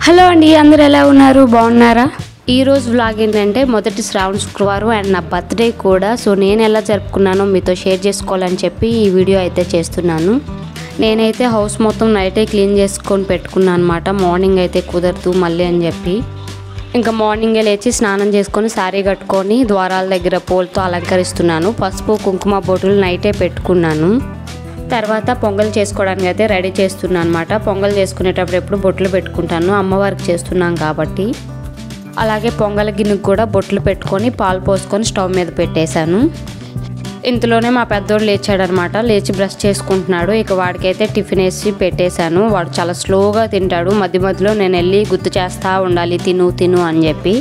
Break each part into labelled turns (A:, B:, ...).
A: Hello అండి, అందరూ ఎలా ఉన్నారు? బాగున్నారా? ఈరోజు వ్లాగ్ ఏంటంటే మొదటి శ్రావణ శుక్రవారం అండ్ నా బర్త్డే కూడా. సో నేను ఎలా జరుపుకున్నానో మీతో షేర్ చేసుకోవాలని చెప్పి ఈ వీడియో అయితే చేస్తున్నాను. నేనైతే హౌస్ మొత్తం నైటే క్లీన్ చేసుకొని పెట్టుకున్నాను అనమాట. మార్నింగ్ అయితే కుదరదు మళ్ళీ అని చెప్పి ఇంకా మార్నింగే లేచి స్నానం చేసుకొని శారీ కట్టుకొని ద్వారాల దగ్గర పూలతో అలంకరిస్తున్నాను. పసుపు కుంకుమ బొట్టులు నైటే పెట్టుకున్నాను. తర్వాత పొంగల్ చేసుకోవడానికి అయితే రెడీ చేస్తున్నాను అనమాట. పొంగల్ చేసుకునేటప్పుడు ఎప్పుడు బొట్లు పెట్టుకుంటాను, అమ్మవారికి చేస్తున్నాం కాబట్టి. అలాగే పొంగల్ గిన్నెకు కూడా బొట్లు పెట్టుకొని పాలు పోసుకొని స్టవ్ మీద పెట్టేశాను. ఇంతలోనే మా పెద్దోడు లేచాడనమాట. లేచి బ్రష్ చేసుకుంటున్నాడు. ఇక వాడికైతే టిఫిన్ వేసి పెట్టేశాను. వాడు చాలా స్లోగా తింటాడు. మధ్య మధ్యలో నేను వెళ్ళి గుర్తు చేస్తూ ఉండాలి, తిను తిను అని చెప్పి.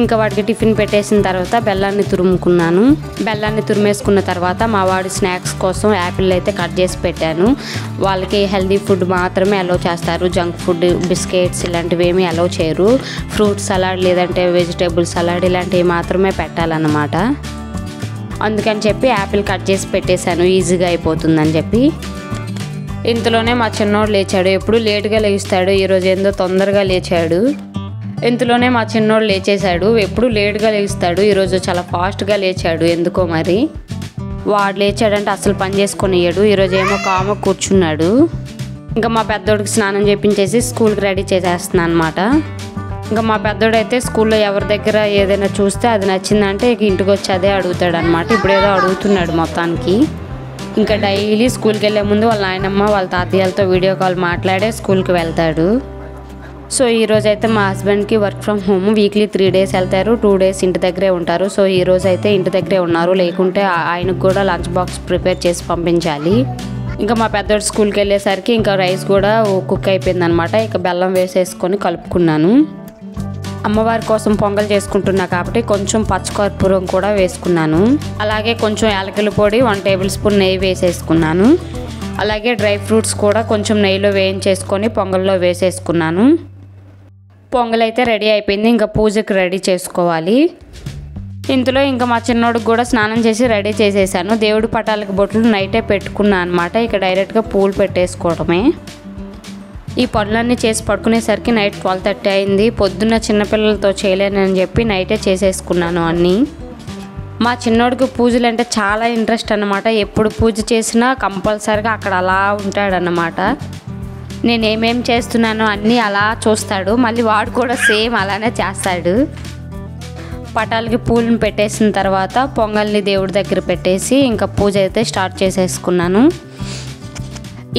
A: ఇంకా వాడికి టిఫిన్ పెట్టేసిన తర్వాత బెల్లాన్ని తురుముకున్నాను. బెల్లాన్ని తురిమేసుకున్న తర్వాత మా వాడి స్నాక్స్ కోసం యాపిల్ అయితే కట్ చేసి పెట్టాను. వాళ్ళకి హెల్దీ ఫుడ్ మాత్రమే అలౌ చేస్తారు. జంక్ ఫుడ్, బిస్కెట్స్ ఇలాంటివి ఏమీ అలౌ చేయరు. ఫ్రూట్ సలాడ్ లేదంటే వెజిటేబుల్ సలాడ్ ఇలాంటివి మాత్రమే పెట్టాలన్నమాట. అందుకని చెప్పి యాపిల్ కట్ చేసి పెట్టేశాను, ఈజీగా అయిపోతుందని చెప్పి. ఇంతలోనే మా చిన్నోడు లేచాడు. ఎప్పుడు లేటుగా లేస్తాడు, ఈరోజు ఏందో తొందరగా లేచాడు. ఇంతలోనే మా చిన్నోడు లేచేశాడు. ఎప్పుడు లేటుగా లేస్తాడు, ఈరోజు చాలా ఫాస్ట్గా లేచాడు ఎందుకో మరి. వాడు లేచాడంటే అసలు పని చేసుకొనియ్యాడు. ఈరోజు ఏమో కామ కూర్చున్నాడు. ఇంకా మా పెద్దోడికి స్నానం చేయించేసి స్కూల్కి రెడీ చేసేస్తున్నాను అనమాట. ఇంకా మా పెద్దోడు అయితే స్కూల్లో ఎవరి దగ్గర ఏదైనా చూస్తే అది నచ్చిందంటే ఇక ఇంటికి వచ్చి అదే అడుగుతాడు అనమాట. ఇప్పుడు ఏదో అడుగుతున్నాడు మొత్తానికి. ఇంకా డైలీ స్కూల్కి వెళ్ళే ముందు వాళ్ళ నాయనమ్మ వాళ్ళ తాతయ్యలతో వీడియో కాల్ మాట్లాడే స్కూల్కి వెళ్తాడు. సో ఈరోజు అయితే మా హస్బెండ్కి work from home. Weekly 3 days వెళ్తారు, 2 days ఇంటి దగ్గరే ఉంటారు. సో ఈరోజు అయితే ఇంటి దగ్గరే ఉన్నారు. లేకుంటే ఆయనకు కూడా లంచ్ బాక్స్ ప్రిపేర్ చేసి పంపించాలి. ఇంకా మా పెద్దోడు స్కూల్కి వెళ్ళేసరికి ఇంకా రైస్ కూడా కుక్ అయిపోయింది అనమాట. ఇక బెల్లం వేసేసుకొని కలుపుకున్నాను. అమ్మవారి కోసం పొంగల్ చేసుకుంటున్నా కాబట్టి కొంచెం పచ్చకర్పూరం కూడా వేసుకున్నాను. అలాగే కొంచెం యాలకుల పొడి 1 tablespoon నెయ్యి వేసేసుకున్నాను. అలాగే డ్రై ఫ్రూట్స్ కూడా కొంచెం నెయ్యిలో వేయించేసుకొని పొంగల్లో వేసేసుకున్నాను. పొంగల్ అయితే రెడీ అయిపోయింది. ఇంకా పూజకి రెడీ చేసుకోవాలి. ఇంతలో ఇంకా మా చిన్నోడికి కూడా స్నానం చేసి రెడీ చేసేసాను. దేవుడి పటాలకు బొట్లు నైటే పెట్టుకున్నాను అనమాట. ఇక డైరెక్ట్గా పూలు పెట్టేసుకోవడమే. ఈ పనులన్నీ చేసి పడుకునేసరికి నైట్ 12:30 అయింది. పొద్దున్న చిన్నపిల్లలతో చేయలేనని చెప్పి నైటే చేసేసుకున్నాను అన్నీ. మా చిన్నోడికి పూజలు అంటే చాలా ఇంట్రెస్ట్ అన్నమాట. ఎప్పుడు పూజ చేసినా కంపల్సరీగా అక్కడ అలా ఉంటాడన్నమాట. నేను ఏమేం చేస్తున్నానో అన్నీ అలా చూస్తాడు. మళ్ళీ వాడు కూడా సేమ్ అలానే చేస్తాడు. పటాలకి పూలను పెట్టేసిన తర్వాత పొంగల్ని దేవుడి దగ్గర పెట్టేసి ఇంకా పూజ అయితే స్టార్ట్ చేసేసుకున్నాను.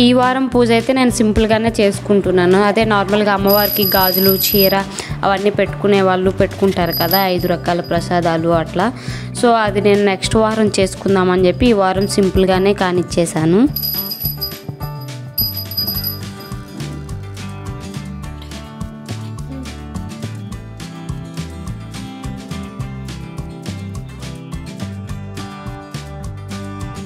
A: ఈ వారం పూజ అయితే నేను సింపుల్గానే చేసుకుంటున్నాను. అదే నార్మల్గా అమ్మవారికి గాజులు, చీర అవన్నీ పెట్టుకునే వాళ్ళు పెట్టుకుంటారు కదా, 5 రకాల ప్రసాదాలు అట్లా. సో అది నేను నెక్స్ట్ వారం చేసుకుందామని చెప్పి ఈ వారం సింపుల్గానే కానిచ్చేసాను.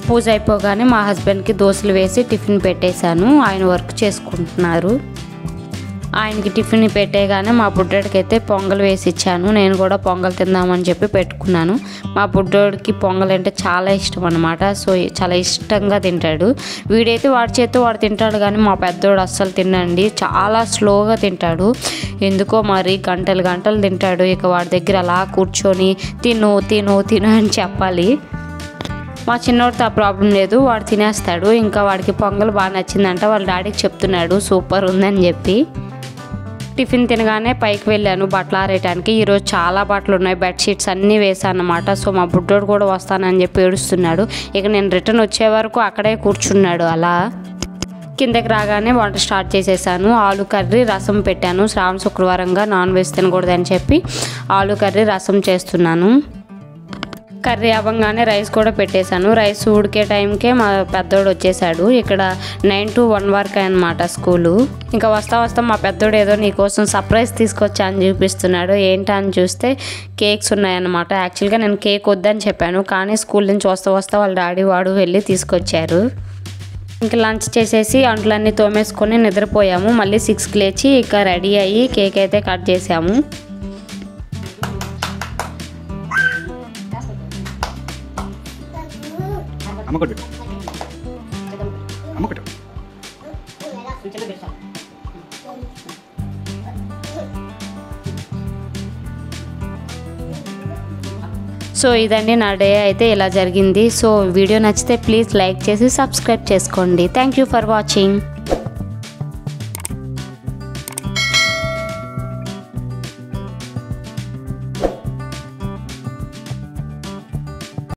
A: పూజ అయిపోగానే మా హస్బెండ్కి దోశలు వేసి టిఫిన్ పెట్టేశాను. ఆయన వర్క్ చేసుకుంటున్నారు. ఆయనకి టిఫిన్ పెట్టేగానే మా బుడ్డోడికి అయితే పొంగల్ వేసి ఇచ్చాను. నేను కూడా పొంగల్ తిందామని చెప్పి పెట్టుకున్నాను. మా బుడ్డోడికి పొంగల్ అంటే చాలా ఇష్టం అనమాట. సో చాలా ఇష్టంగా తింటాడు. వీడైతే వాడి చేతితో వాడు తింటాడు, కానీ మా పెద్దోడు అస్సలు తినండి, చాలా స్లోగా తింటాడు. ఎందుకో మరి గంటలు గంటలు తింటాడు. ఇక వాడి దగ్గర అలా కూర్చొని తిను తిను తిను అని చెప్పాలి. మా చిన్నోడితో ఆ ప్రాబ్లం లేదు, వాడు తినేస్తాడు. ఇంకా వాడికి పొంగల్ బాగా నచ్చిందంట. వాళ్ళ డాడీకి చెప్తున్నాడు సూపర్ ఉందని చెప్పి. టిఫిన్ తినగానే పైకి వెళ్ళాను బట్టలు ఆరేయటానికి. ఈరోజు చాలా బట్టలు ఉన్నాయి, బెడ్షీట్స్ అన్నీ వేసాను అన్నమాట. సో మా బుడ్డోడు కూడా వస్తానని చెప్పి ఏడుస్తున్నాడు. ఇక నేను రిటర్న్ వచ్చే వరకు అక్కడే కూర్చున్నాడు. అలా కిందకి రాగానే వంట స్టార్ట్ చేసేసాను. ఆలు కర్రీ, రసం పెట్టాను. శ్రావణ శుక్రవారంగా నాన్ వెజ్ తినకూడదని చెప్పి ఆలు కర్రీ, రసం చేస్తున్నాను. కర్రీ అవ్వగానే రైస్ కూడా పెట్టేశాను. రైస్ ఉడికే టైంకే మా పెద్దోడు వచ్చేసాడు. ఇక్కడ 9 to 1 వరకు అనమాట స్కూలు. ఇంకా వస్తా వస్తా మా పెద్దోడు ఏదో నీకోసం సర్ప్రైజ్ తీసుకొచ్చా అని చూపిస్తున్నాడు. ఏంటా అని చూస్తే కేక్స్ ఉన్నాయన్నమాట. యాక్చువల్గా నేను కేక్ వద్దని చెప్పాను, కానీ స్కూల్ నుంచి వస్తా వస్తా వాళ్ళ డాడీ వాడు వెళ్ళి తీసుకొచ్చారు. ఇంకా లంచ్ చేసేసి అంట్లన్నీ తోమేసుకొని నిద్రపోయాము. మళ్ళీ 6కి లేచి ఇక రెడీ అయ్యి కేక్ అయితే కట్ చేసాము. సో ఇదండి నా డే అయితే ఇలా జరిగింది. సో వీడియో నచ్చితే ప్లీజ్ లైక్ చేసి సబ్స్క్రైబ్ చేసుకోండి. Thank you for watching.